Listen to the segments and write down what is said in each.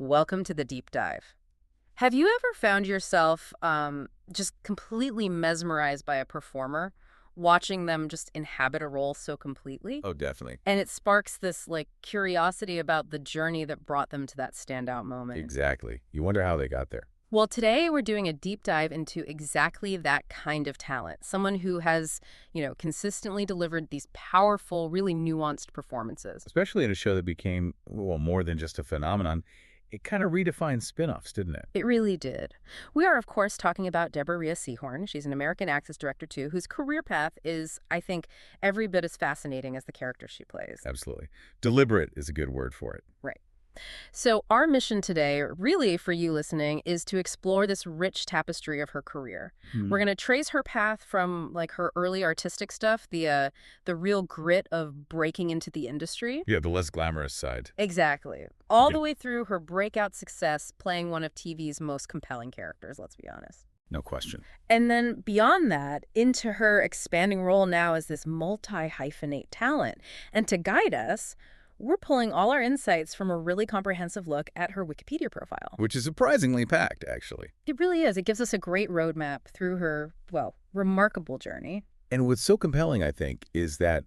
Welcome to the deep dive. Have you ever found yourself just completely mesmerized by a performer, watching them just inhabit a role so completely? Oh, definitely. And it sparks this curiosity about the journey that brought them to that standout moment. Exactly. You wonder how they got there. Well, today we're doing a deep dive into exactly that kind of talent. Someone who has, consistently delivered these powerful, really nuanced performances. Especially in a show that became, well, more than just a phenomenon. It kind of redefined spin-offs, didn't it? It really did. We are, of course, talking about Rhea Seehorn. She's an American actress director, too, whose career path is, I think, every bit as fascinating as the character she plays. Absolutely. Deliberate is a good word for it. Right. So our mission today, really for you listening, is to explore this rich tapestry of her career. We're going to trace her path from her early artistic stuff, the real grit of breaking into the industry. Yeah, the less glamorous side. Exactly. All the way through her breakout success playing one of TV's most compelling characters, let's be honest. No question. And then beyond that, into her expanding role now as this multi-hyphenate talent. And to guide us, we're pulling all our insights from a really comprehensive look at her Wikipedia profile. Which is surprisingly packed, actually. It really is. It gives us a great roadmap through her, remarkable journey. And what's so compelling, I think, is that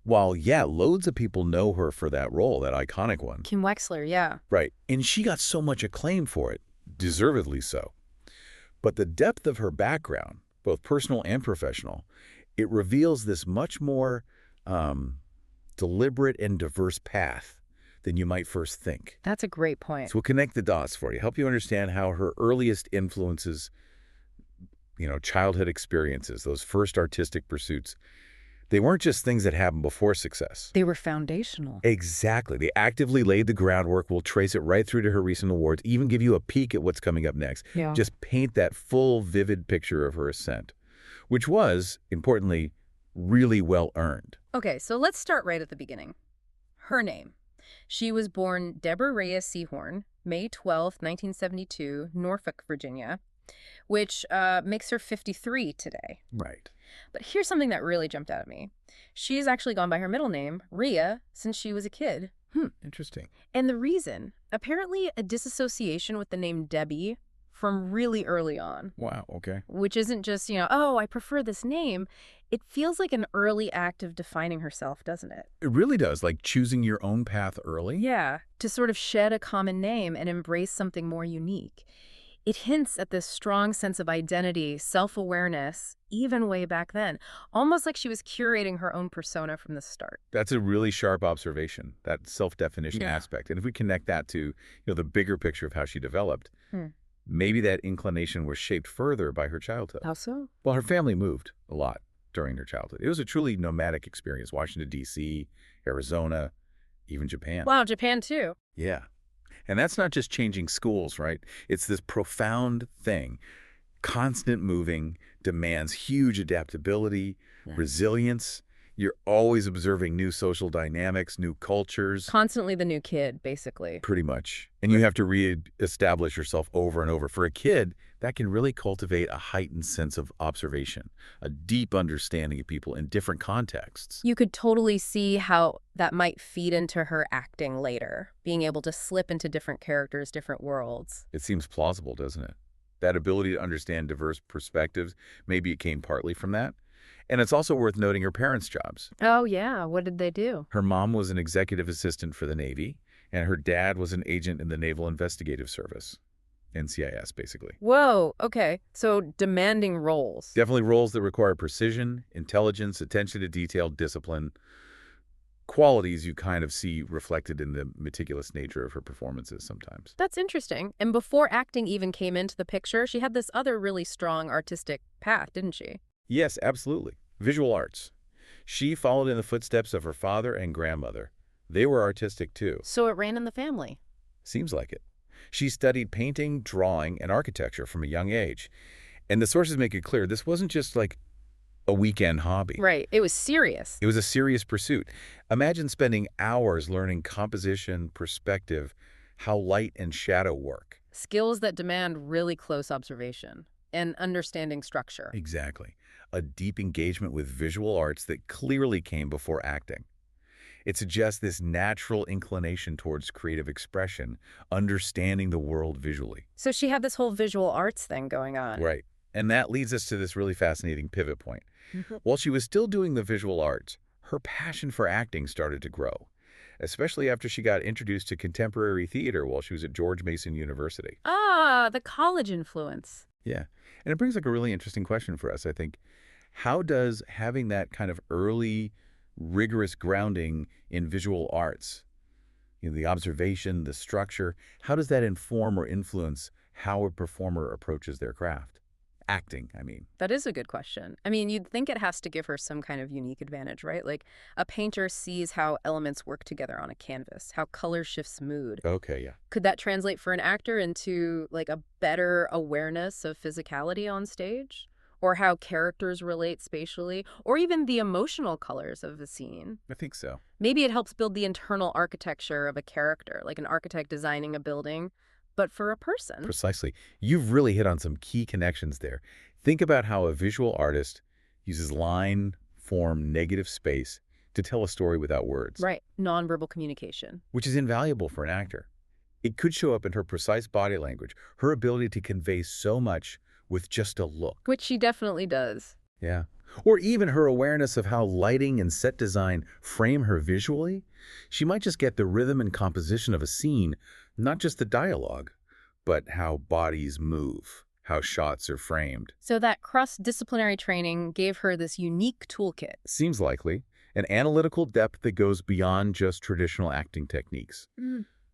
while, yeah, loads of people know her for that role, that iconic one. Kim Wexler, yeah. Right. And she got so much acclaim for it, deservedly so. But the depth of her background, both personal and professional, it reveals this much more deliberate and diverse path than you might first think. That's a great point. So we'll connect the dots for you, help you understand how her earliest influences, childhood experiences, those first artistic pursuits, they weren't just things that happened before success. They were foundational. Exactly. They actively laid the groundwork. We'll trace it right through to her recent awards, even give you a peek at what's coming up next. Yeah. Just paint that full, vivid picture of her ascent, which was, importantly, really well earned. Okay, so let's start right at the beginning. Her name. She was born Rhea Seehorn, May 12, 1972, Norfolk, Virginia, which makes her 53 today. Right. But here's something that really jumped out at me. She's actually gone by her middle name, Rhea, since she was a kid. Interesting. And the reason, apparently a disassociation with the name Debbie from really early on. Wow, okay. Which isn't just, I prefer this name. It feels like an early act of defining herself, doesn't it? It really does, like choosing your own path early. Yeah, to sort of shed a common name and embrace something more unique. It hints at this strong sense of identity, self-awareness, even way back then, almost like she was curating her own persona from the start. That's a really sharp observation, that self-definition aspect. And if we connect that to, the bigger picture of how she developed, maybe that inclination was shaped further by her childhood. How so? Well, her family moved a lot during her childhood. It was a truly nomadic experience. Washington, D.C., Arizona, even Japan. Wow, Japan too. Yeah. And that's not just changing schools, right? It's this profound thing. Constant moving demands huge adaptability, resilience. You're always observing new social dynamics, new cultures. Constantly the new kid, basically. Pretty much. And you have to reestablish yourself over and over. For a kid, that can really cultivate a heightened sense of observation, a deep understanding of people in different contexts. You could totally see how that might feed into her acting later, being able to slip into different characters, different worlds. It seems plausible, doesn't it? That ability to understand diverse perspectives, maybe it came partly from that. And it's also worth noting her parents' jobs. Oh, yeah. What did they do? Her mom was an executive assistant for the Navy, and her dad was an agent in the Naval Investigative Service, NCIS, basically. Whoa, okay. So demanding roles. Definitely roles that require precision, intelligence, attention to detail, discipline, qualities you kind of see reflected in the meticulous nature of her performances sometimes. That's interesting. And before acting even came into the picture, she had this other really strong artistic path, didn't she? Yes, absolutely. Visual arts. She followed in the footsteps of her father and grandmother. They were artistic too. So it ran in the family. Seems like it. She studied painting, drawing, and architecture from a young age. And the sources make it clear this wasn't just like a weekend hobby. Right. It was serious. It was a serious pursuit. Imagine spending hours learning composition, perspective, how light and shadow work. Skills that demand really close observation and understanding structure. Exactly. A deep engagement with visual arts that clearly came before acting. It suggests this natural inclination towards creative expression, understanding the world visually. So she had this whole visual arts thing going on. Right. And that leads us to this really fascinating pivot point. While she was still doing the visual arts, her passion for acting started to grow, especially after she got introduced to contemporary theater while she was at George Mason University. Ah, the college influence. Yeah. And it brings a really interesting question for us, I think. How does having that kind of early, rigorous grounding in visual arts, the observation, the structure, how does that inform or influence how a performer approaches their craft? Acting, I mean. That is a good question. I mean, you'd think it has to give her some kind of unique advantage, right? Like a painter sees how elements work together on a canvas, how color shifts mood. Okay, yeah. Could that translate for an actor into like a better awareness of physicality on stage? Or how characters relate spatially? Or even the emotional colors of a scene? I think so. Maybe it helps build the internal architecture of a character, like an architect designing a building, but for a person. Precisely. You've really hit on some key connections there. Think about how a visual artist uses line, form, negative space to tell a story without words. Right. Nonverbal communication. Which is invaluable for an actor. It could show up in her precise body language, her ability to convey so much with just a look. Which she definitely does. Yeah. Or even her awareness of how lighting and set design frame her visually. She might just get the rhythm and composition of a scene, not just the dialogue, but how bodies move, how shots are framed. So that cross-disciplinary training gave her this unique toolkit. Seems likely. An analytical depth that goes beyond just traditional acting techniques.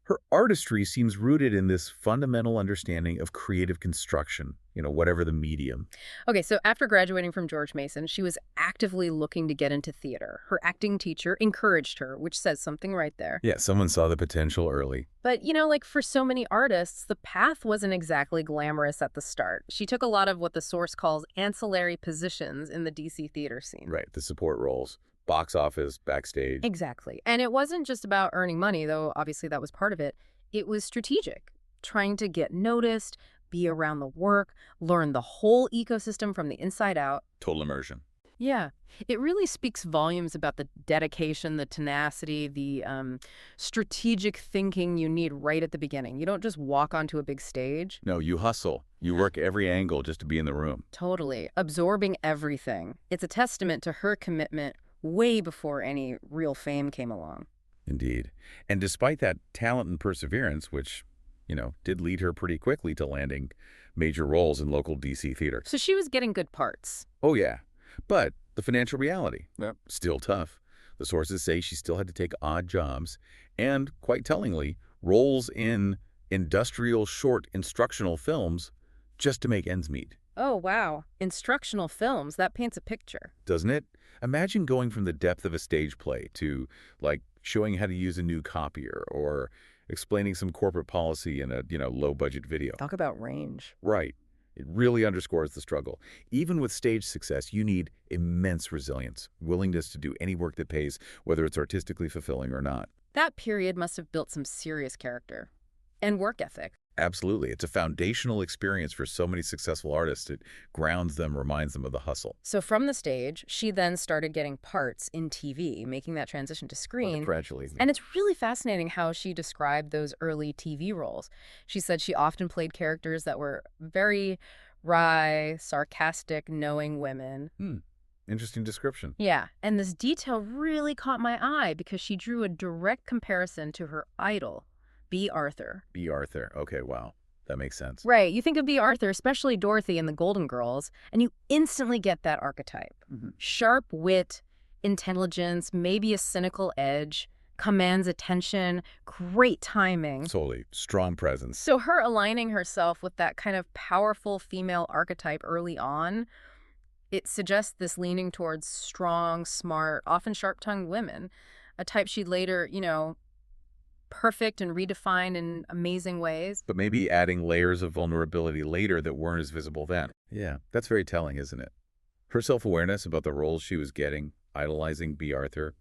Her artistry seems rooted in this fundamental understanding of creative construction, whatever the medium. Okay, so after graduating from George Mason, she was actively looking to get into theater. Her acting teacher encouraged her, which says something right there. Yeah, someone saw the potential early. But, like for so many artists, the path wasn't exactly glamorous at the start. She took a lot of what the source calls ancillary positions in the DC theater scene. Right, the support roles. Box office, backstage. Exactly. And it wasn't just about earning money, though obviously that was part of it. It was strategic, trying to get noticed, be around the work, learn the whole ecosystem from the inside out. Total immersion. Yeah. It really speaks volumes about the dedication, the tenacity, the strategic thinking you need right at the beginning. You don't just walk onto a big stage. No, you hustle. You work every angle just to be in the room. Totally. Absorbing everything. It's a testament to her commitment way before any real fame came along. Indeed. And despite that talent and perseverance, which, did lead her pretty quickly to landing major roles in local DC theater. So she was getting good parts. Oh, yeah. But the financial reality, still tough. The sources say she still had to take odd jobs and, quite tellingly, roles in industrial short instructional films just to make ends meet. Oh, wow. Instructional films, that paints a picture. Doesn't it? Imagine going from the depth of a stage play to, showing how to use a new copier or explaining some corporate policy in a, low-budget video. Talk about range. Right. It really underscores the struggle. Even with stage success, you need immense resilience, willingness to do any work that pays, whether it's artistically fulfilling or not. That period must have built some serious character and work ethic. Absolutely. It's a foundational experience for so many successful artists. It grounds them, reminds them of the hustle. So from the stage, she then started getting parts in TV, making that transition to screen. Gradually. And it's really fascinating how she described those early TV roles. She said she often played characters that were very wry, sarcastic, knowing women. Interesting description. Yeah, and this detail really caught my eye because she drew a direct comparison to her idol, B. Arthur. B. Arthur. Okay, wow. That makes sense. Right. You think of B. Arthur, especially Dorothy in The Golden Girls, and you instantly get that archetype. Sharp wit, intelligence, maybe a cynical edge, commands attention, great timing. Totally. Strong presence. So her aligning herself with that kind of powerful female archetype early on, it suggests this leaning towards strong, smart, often sharp-tongued women, a type she'd later, perfect and redefined in amazing ways. But maybe adding layers of vulnerability later that weren't as visible then. Yeah, that's very telling, isn't it? Her self-awareness about the roles she was getting, idolizing B. Arthur,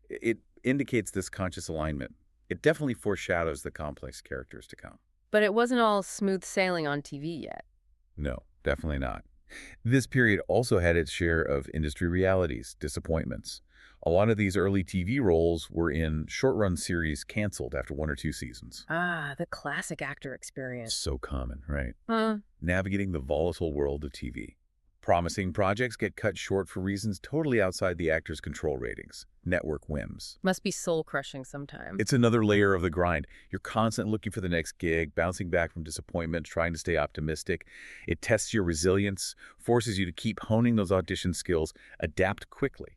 it indicates this conscious alignment. It definitely foreshadows the complex characters to come. But it wasn't all smooth sailing on TV yet. No, definitely not. This period also had its share of industry realities, disappointments. A lot of these early TV roles were in short-run series canceled after 1 or 2 seasons. Ah, the classic actor experience. So common, right? Huh. Navigating the volatile world of TV. Promising projects get cut short for reasons totally outside the actor's control ratings. Network whims. Must be soul-crushing sometimes. It's another layer of the grind. You're constantly looking for the next gig, bouncing back from disappointment, trying to stay optimistic. It tests your resilience, forces you to keep honing those audition skills, adapt quickly.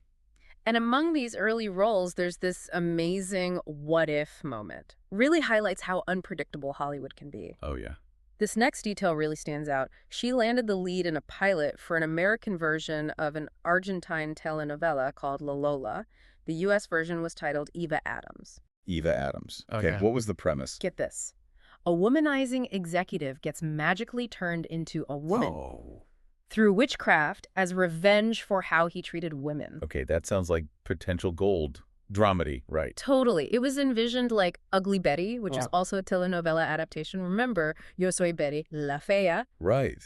And among these early roles, there's this amazing what-if moment. Really highlights how unpredictable Hollywood can be. Oh, yeah. This next detail really stands out. She landed the lead in a pilot for an American version of an Argentine telenovela called La Lola. The U.S. version was titled Eva Adams. Eva Adams. Okay. What was the premise? Get this. A womanizing executive gets magically turned into a woman Oh. through witchcraft as revenge for how he treated women. Okay, that sounds like potential gold. Dramedy, right. Totally. It was envisioned like Ugly Betty, which is Yeah. also a telenovela adaptation. Remember, Yo Soy Betty, La Fea. Right.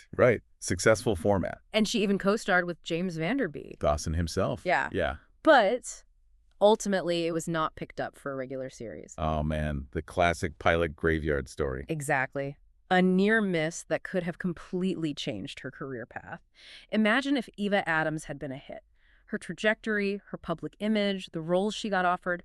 Successful format. And she even co-starred with James Vanderbeek. Dawson himself. Yeah. Yeah. But ultimately, it was not picked up for a regular series. Oh, man. The classic pilot graveyard story. Exactly. A near miss that could have completely changed her career path. Imagine if Eva Adams had been a hit. Her trajectory, her public image, the roles she got offered,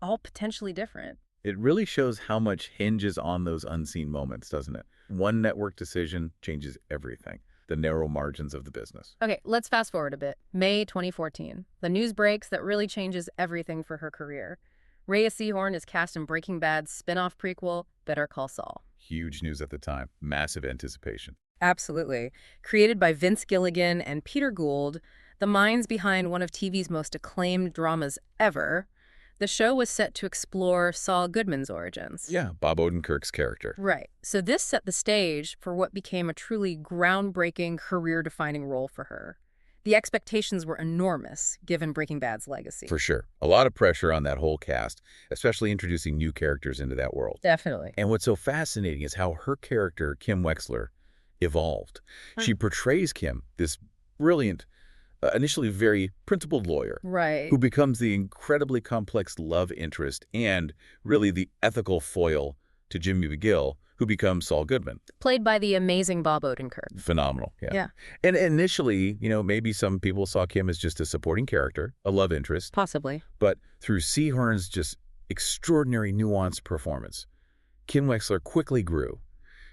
all potentially different. It really shows how much hinges on those unseen moments, doesn't it? One network decision changes everything. The narrow margins of the business. Okay, let's fast forward a bit. May 2014. The news breaks that really changes everything for her career. Rhea Seehorn is cast in Breaking Bad's spin-off prequel, Better Call Saul. Huge news at the time. Massive anticipation. Absolutely. Created by Vince Gilligan and Peter Gould, the minds behind one of TV's most acclaimed dramas ever, the show was set to explore Saul Goodman's origins. Yeah, Bob Odenkirk's character. Right. So this set the stage for what became a truly groundbreaking, career-defining role for her. The expectations were enormous, given Breaking Bad's legacy. For sure. A lot of pressure on that whole cast, especially introducing new characters into that world. Definitely. And what's so fascinating is how her character, Kim Wexler, evolved. She portrays Kim, this brilliant, initially very principled lawyer, Right. who becomes the incredibly complex love interest and really the ethical foil to Jimmy McGill, who becomes Saul Goodman. Played by the amazing Bob Odenkirk. Phenomenal, yeah. Yeah. And initially, maybe some people saw Kim as just a supporting character, a love interest, Possibly. but through Seehorn's just extraordinary nuanced performance, Kim Wexler quickly grew.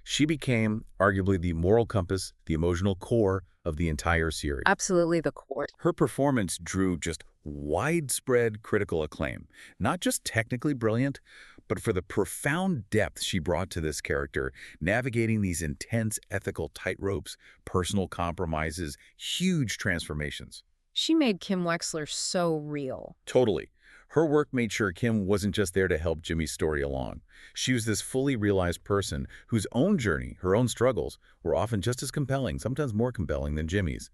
She became arguably the moral compass, the emotional core of the entire series. Absolutely the core. Her performance drew just widespread critical acclaim, not just technically brilliant, but for the profound depth she brought to this character, navigating these intense ethical tightropes, personal compromises, huge transformations. She made Kim Wexler so real. Totally. Her work made sure Kim wasn't just there to help Jimmy's story along. She was this fully realized person whose own journey, her own struggles, were often just as compelling, sometimes more compelling than Jimmy's.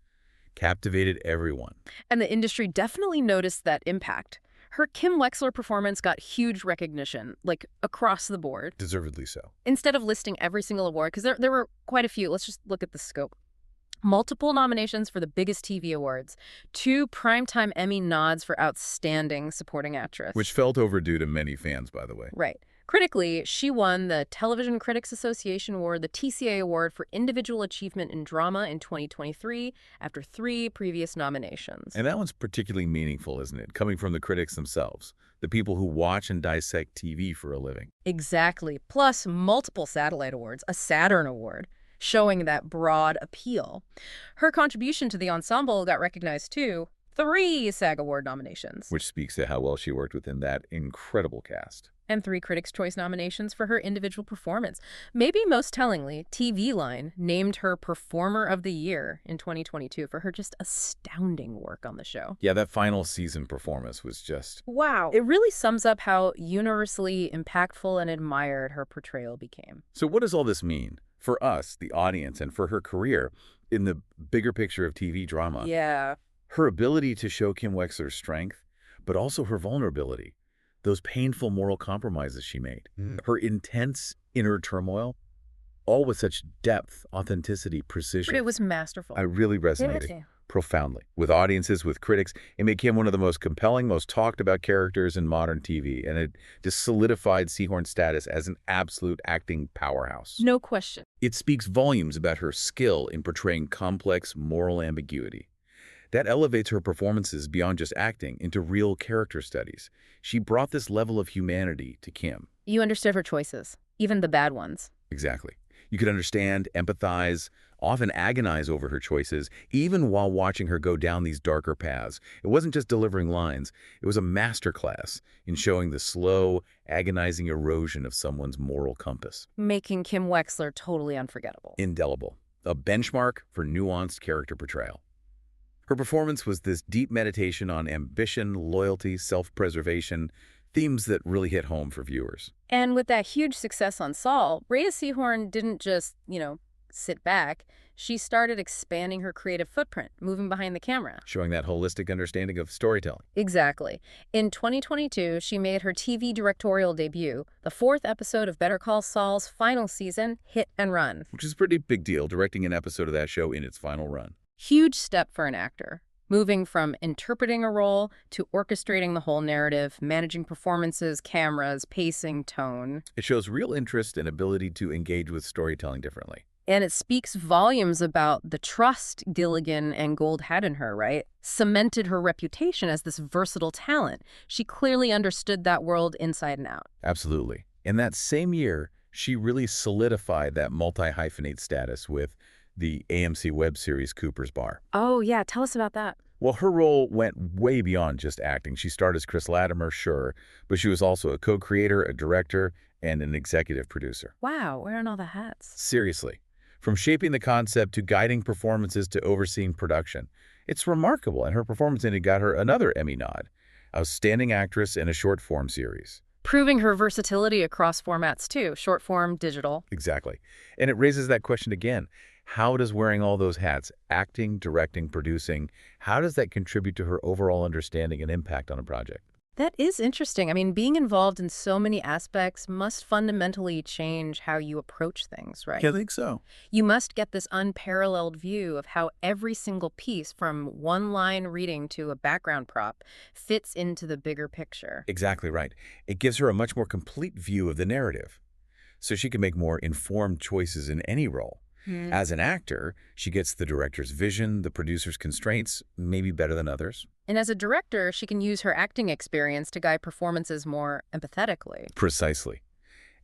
Captivated everyone. And the industry definitely noticed that impact. Her Kim Wexler performance got huge recognition, like across the board. Deservedly so. Instead of listing every single award, because there were quite a few, let's just look at the scope. Multiple nominations for the biggest TV awards, 2 Primetime Emmy nods for Outstanding Supporting Actress. Which felt overdue to many fans, by the way. Right. Critically, she won the Television Critics Association Award, the TCA Award for Individual Achievement in Drama in 2023, after 3 previous nominations. And that one's particularly meaningful, isn't it? Coming from the critics themselves, the people who watch and dissect TV for a living. Exactly. Plus multiple satellite awards, a Saturn Award, showing that broad appeal. Her contribution to the ensemble got recognized too. 3 SAG Award nominations. Which speaks to how well she worked within that incredible cast. And 3 Critics' Choice nominations for her individual performance. Maybe most tellingly, TV Line named her Performer of the Year in 2022 for her just astounding work on the show. Yeah, that final season performance was just... Wow. It really sums up how universally impactful and admired her portrayal became. So what does all this mean for us, the audience, and for her career in the bigger picture of TV drama? Yeah. Her ability to show Kim Wexler's strength, but also her vulnerability. Those painful moral compromises she made. Her intense inner turmoil, all with such depth, authenticity, precision. But it was masterful. I really resonated. profoundly. With audiences, with critics, it became one of the most compelling, most talked about characters in modern TV, and it just solidified Seehorn's status as an absolute acting powerhouse. No question. It speaks volumes about her skill in portraying complex moral ambiguity. That elevates her performances beyond just acting into real character studies. She brought this level of humanity to Kim. You understood her choices, even the bad ones. Exactly. You could understand, empathize, often agonize over her choices, even while watching her go down these darker paths. It wasn't just delivering lines. It was a masterclass in showing the slow, agonizing erosion of someone's moral compass. Making Kim Wexler totally unforgettable. Indelible. A benchmark for nuanced character portrayal. Her performance was this deep meditation on ambition, loyalty, self-preservation, themes that really hit home for viewers. And with that huge success on Saul, Rhea Seehorn didn't just, sit back. She started expanding her creative footprint, moving behind the camera. Showing that holistic understanding of storytelling. Exactly. In 2022, she made her TV directorial debut, the 4th episode of Better Call Saul's final season, Hit and Run. Which is a pretty big deal, directing an episode of that show in its final run. Huge step for an actor. Moving from interpreting a role to orchestrating the whole narrative, managing performances, cameras, pacing, tone. It shows real interest and ability to engage with storytelling differently. And it speaks volumes about the trust Gilligan and Gold had in her, right? Cemented her reputation as this versatile talent. She clearly understood that world inside and out. Absolutely. In that same year, she really solidified that multi-hyphenate status with the AMC web series Cooper's Bar. Oh, yeah. Tell us about that. Well, her role went way beyond just acting. She starred as Chris Latimer, sure, but she was also a co-creator, a director, and an executive producer. Wow, wearing all the hats. Seriously. From shaping the concept to guiding performances to overseeing production. It's remarkable, and her performance in it got her another Emmy nod. Outstanding actress in a short-form series. Proving her versatility across formats, too. Short form, digital. Exactly. And it raises that question again. How does wearing all those hats, acting, directing, producing, how does that contribute to her overall understanding and impact on a project? That is interesting. I mean, being involved in so many aspects must fundamentally change how you approach things, right? I think so. You must get this unparalleled view of how every single piece, from one-line reading to a background prop, fits into the bigger picture. Exactly right. It gives her a much more complete view of the narrative, so she can make more informed choices in any role. As an actor, she gets the director's vision, the producer's constraints, maybe better than others. And as a director, she can use her acting experience to guide performances more empathetically. Precisely.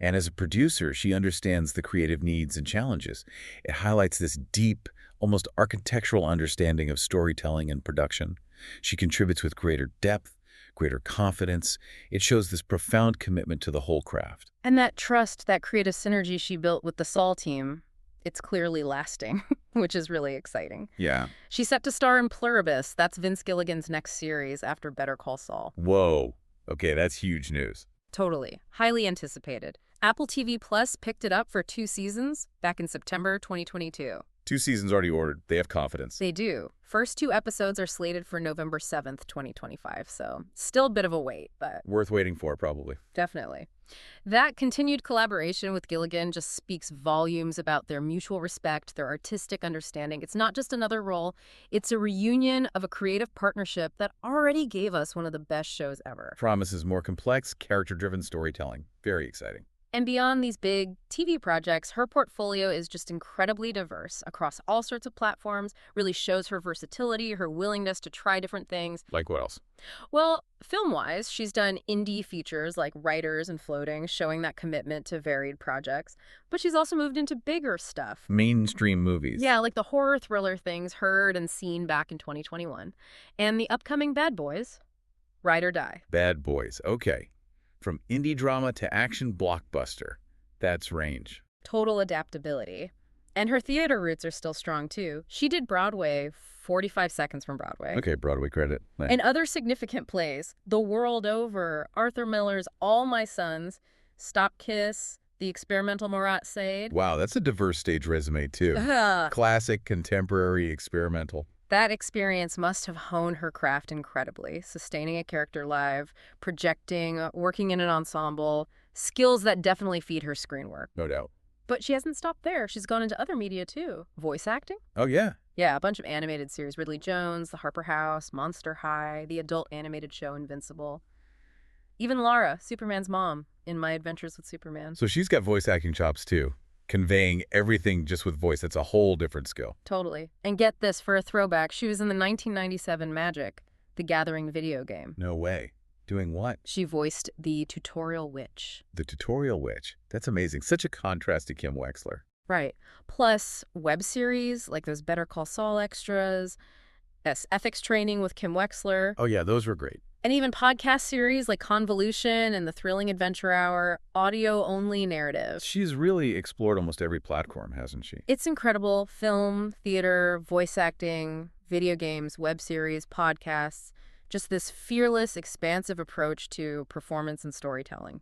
And as a producer, she understands the creative needs and challenges. It highlights this deep, almost architectural understanding of storytelling and production. She contributes with greater depth, greater confidence. It shows this profound commitment to the whole craft. And that trust, that creative synergy she built with the Saul team, it's clearly lasting, which is really exciting. Yeah. She's set to star in Pluribus. That's Vince Gilligan's next series after Better Call Saul. Whoa. Okay, that's huge news. Totally. Highly anticipated. Apple TV Plus picked it up for 2 seasons back in September 2022. 2 seasons already ordered. They have confidence. They do. First 2 episodes are slated for November 7th, 2025, so still a bit of a wait, but Worth waiting for, probably. definitely. That continued collaboration with Gilligan just speaks volumes about their mutual respect, their artistic understanding. It's not just another role, it's a reunion of a creative partnership that already gave us one of the best shows ever. Promises more complex, character-driven storytelling. Very exciting. And beyond these big TV projects, her portfolio is just incredibly diverse across all sorts of platforms, really shows her versatility, her willingness to try different things. Like what else? Well, film-wise, she's done indie features like Writers and Floating, showing that commitment to varied projects. But she's also moved into bigger stuff. Mainstream movies. Yeah, like the horror thriller things heard and seen back in 2021. And the upcoming Bad Boys, Ride or Die. Bad Boys. Okay. From indie drama to action blockbuster. That's range. Total adaptability. And her theater roots are still strong, too. She did Broadway, 45 Seconds from Broadway. Okay, Broadway credit. Nice. And other significant plays, The World Over, Arthur Miller's All My Sons, Stop Kiss, The Experimental Marat Sade. Wow, that's a diverse stage resume, too. Classic, contemporary, experimental. That experience must have honed her craft incredibly, sustaining a character live, projecting, working in an ensemble, skills that definitely feed her screen work. No doubt. But she hasn't stopped there. She's gone into other media, too. Voice acting? Oh, yeah. Yeah, a bunch of animated series. Ridley Jones, The Harper House, Monster High, the adult animated show Invincible. Even Lara, Superman's mom, in My Adventures with Superman. So she's got voice acting chops too, conveying everything just with voice. That's a whole different skill. Totally. And get this, for a throwback, she was in the 1997 Magic, the Gathering video game. No way. Doing what? She voiced the tutorial witch. The tutorial witch. That's amazing. Such a contrast to Kim Wexler. Right. Plus, web series like those Better Call Saul extras, ethics training with Kim Wexler. Oh yeah, those were great. And even podcast series like Convolution and The Thrilling Adventure Hour, audio-only narrative. She's really explored almost every platform, hasn't she? It's incredible. Film, theater, voice acting, video games, web series, podcasts. Just this fearless, expansive approach to performance and storytelling.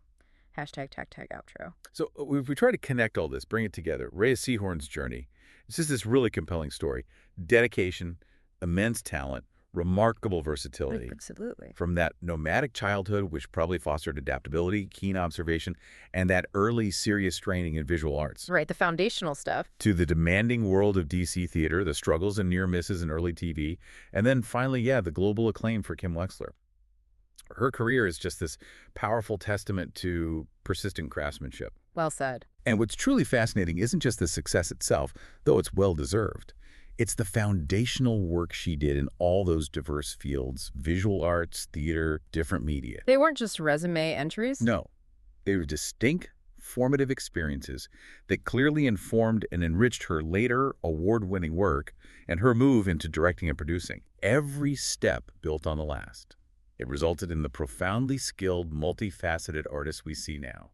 Hashtag tag outro. So if we try to connect all this, bring it together, Rhea Seehorn's journey, it's just this really compelling story. Dedication, immense talent, remarkable versatility. Absolutely. From that nomadic childhood, which probably fostered adaptability, keen observation, and that early serious training in visual arts. Right, the foundational stuff. To the demanding world of DC theater, the struggles and near misses in early TV, and then finally, the global acclaim for Kim Wexler. Her career is just this powerful testament to persistent craftsmanship. Well said. And what's truly fascinating isn't just the success itself, though it's well-deserved. It's the foundational work she did in all those diverse fields, visual arts, theater, different media. They weren't just resume entries? No. They were distinct, formative experiences that clearly informed and enriched her later award-winning work and her move into directing and producing. Every step built on the last. It resulted in the profoundly skilled, multifaceted artist we see now.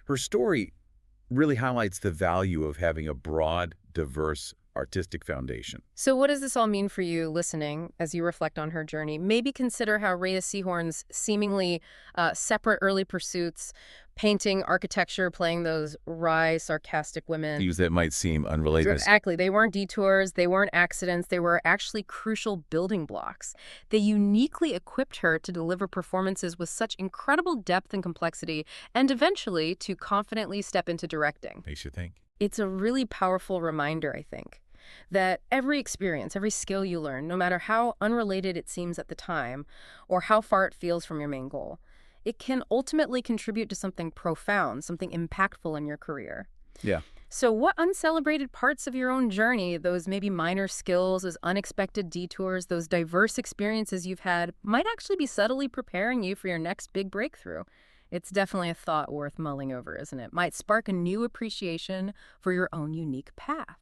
Her story really highlights the value of having a broad, diverse artistic foundation. So what does this all mean for you listening as you reflect on her journey? Maybe consider how Rhea Seehorn's seemingly separate early pursuits, painting, architecture, playing those wry, sarcastic women. Things that might seem unrelated. Exactly. They weren't detours. They weren't accidents. They were actually crucial building blocks. They uniquely equipped her to deliver performances with such incredible depth and complexity, and eventually to confidently step into directing. Makes you think. It's a really powerful reminder, I think, that every experience, every skill you learn, no matter how unrelated it seems at the time or how far it feels from your main goal, it can ultimately contribute to something profound, something impactful in your career. Yeah. So what uncelebrated parts of your own journey, those maybe minor skills, those unexpected detours, those diverse experiences you've had, might actually be subtly preparing you for your next big breakthrough? It's definitely a thought worth mulling over, isn't it? Might spark a new appreciation for your own unique path.